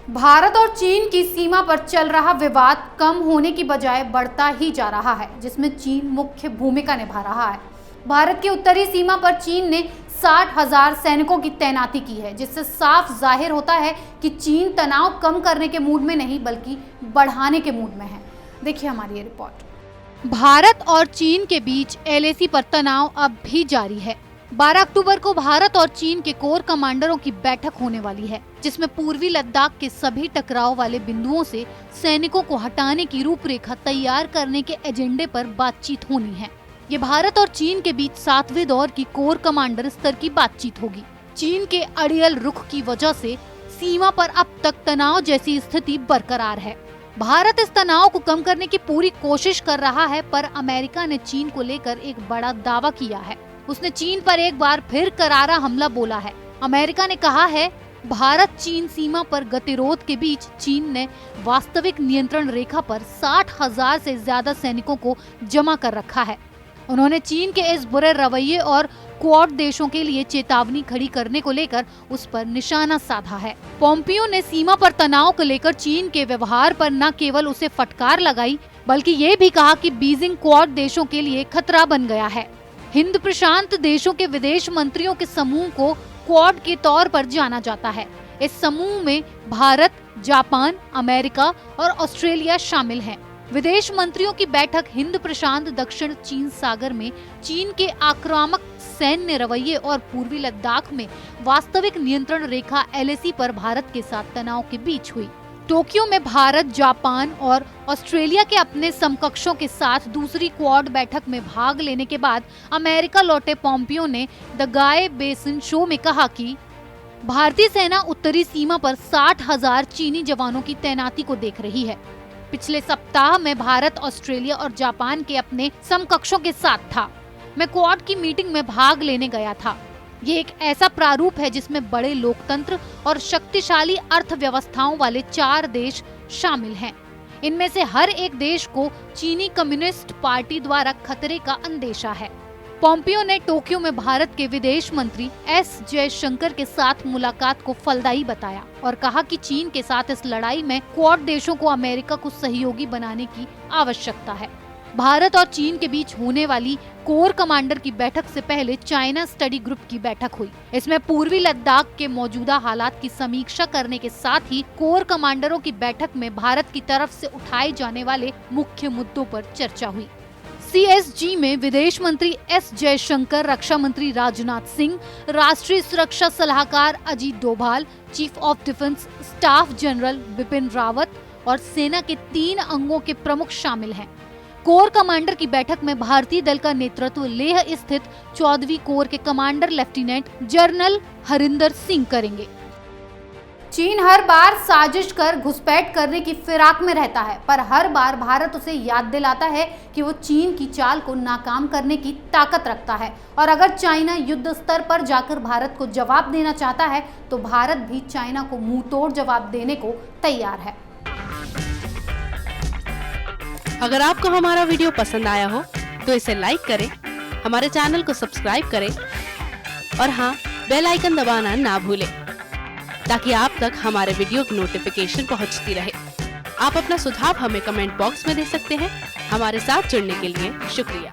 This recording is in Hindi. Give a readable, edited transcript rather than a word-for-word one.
भारत और चीन की सीमा पर चल रहा विवाद कम होने की बजाय बढ़ता ही जा रहा है, जिसमें चीन मुख्य भूमिका निभा रहा है। भारत की उत्तरी सीमा पर चीन ने 60,000 सैनिकों की तैनाती की है, जिससे साफ जाहिर होता है कि चीन तनाव कम करने के मूड में नहीं बल्कि बढ़ाने के मूड में है। देखिए हमारी ये रिपोर्ट। भारत और चीन के बीच एलएसी पर तनाव अब भी जारी है। 12 अक्टूबर को भारत और चीन के कोर कमांडरों की बैठक होने वाली है, जिसमें पूर्वी लद्दाख के सभी टकराव वाले बिंदुओं से सैनिकों को हटाने की रूपरेखा तैयार करने के एजेंडे पर बातचीत होनी है। ये भारत और चीन के बीच 7वें दौर की कोर कमांडर स्तर की बातचीत होगी। चीन के अड़ियल रुख की वजह से सीमा पर अब तक तनाव जैसी स्थिति बरकरार है। भारत इस तनाव को कम करने की पूरी कोशिश कर रहा है, पर अमेरिका ने चीन को लेकर एक बड़ा दावा किया है। उसने चीन पर एक बार फिर करारा हमला बोला है। अमेरिका ने कहा है, भारत चीन सीमा पर गतिरोध के बीच चीन ने वास्तविक नियंत्रण रेखा पर 60,000 से ज्यादा सैनिकों को जमा कर रखा है। उन्होंने चीन के इस बुरे रवैये और क्वाड देशों के लिए चेतावनी खड़ी करने को लेकर उस पर निशाना साधा है। पोम्पियो ने सीमा पर तनाव को लेकर चीन के व्यवहार पर न केवल उसे फटकार लगाई, बल्कि ये भी कहा कि बीजिंग क्वाड देशों के लिए खतरा बन गया है। हिंद प्रशांत देशों के विदेश मंत्रियों के समूह को क्वाड के तौर पर जाना जाता है। इस समूह में भारत, जापान, अमेरिका और ऑस्ट्रेलिया शामिल हैं। विदेश मंत्रियों की बैठक हिंद प्रशांत दक्षिण चीन सागर में चीन के आक्रामक सैन्य रवैये और पूर्वी लद्दाख में वास्तविक नियंत्रण रेखा एलएसी पर भारत के साथ तनाव के बीच हुई। टोक्यो में भारत, जापान और ऑस्ट्रेलिया के अपने समकक्षों के साथ दूसरी क्वाड बैठक में भाग लेने के बाद अमेरिका लौटे पोम्पियो ने द गाय बेसिन शो में कहा कि भारतीय सेना उत्तरी सीमा पर 60,000 चीनी जवानों की तैनाती को देख रही है। पिछले सप्ताह में भारत, ऑस्ट्रेलिया और जापान के अपने समकक्षों के साथ था। मैं क्वाड की मीटिंग में भाग लेने गया था। ये एक ऐसा प्रारूप है जिसमें बड़े लोकतंत्र और शक्तिशाली अर्थव्यवस्थाओं वाले 4 देश शामिल हैं। इनमें से हर एक देश को चीनी कम्युनिस्ट पार्टी द्वारा खतरे का अंदेशा है। पोम्पियो ने टोक्यो में भारत के विदेश मंत्री एस जयशंकर के साथ मुलाकात को फलदायी बताया और कहा कि चीन के साथ इस लड़ाई में क्वाड देशों को अमेरिका को सहयोगी बनाने की आवश्यकता है। भारत और चीन के बीच होने वाली कोर कमांडर की बैठक से पहले चाइना स्टडी ग्रुप की बैठक हुई। इसमें पूर्वी लद्दाख के मौजूदा हालात की समीक्षा करने के साथ ही कोर कमांडरों की बैठक में भारत की तरफ से उठाए जाने वाले मुख्य मुद्दों पर चर्चा हुई। CSG में विदेश मंत्री एस जयशंकर, रक्षा मंत्री राजनाथ सिंह, राष्ट्रीय सुरक्षा सलाहकार Ajit Doval, chief of defence staff general Bipin Rawat और सेना के 3 अंगों के प्रमुख शामिल हैं। कोर कमांडर की बैठक में भारतीय दल का नेतृत्व लेह स्थित 14वीं कोर के commander lieutenant general Harinder Singh करेंगे। चीन हर बार साजिश कर घुसपैठ करने की फिराक में रहता है, पर हर बार भारत उसे याद दिलाता है कि वो चीन की चाल को नाकाम करने की ताकत रखता है और अगर चाइना युद्ध स्तर पर जाकर भारत को जवाब देना चाहता है तो भारत भी चाइना को मुंह तोड़ जवाब देने को तैयार है। अगर आपको हमारा वीडियो पसंद आया हो तो इसे लाइक करें, हमारे चैनल को सब्सक्राइब करें और हाँ, बेल आइकन दबाना ना भूलें ताकि आप तक हमारे वीडियो की नोटिफिकेशन पहुंचती रहे। आप अपना सुझाव हमें कमेंट बॉक्स में दे सकते हैं। हमारे साथ जुड़ने के लिए शुक्रिया।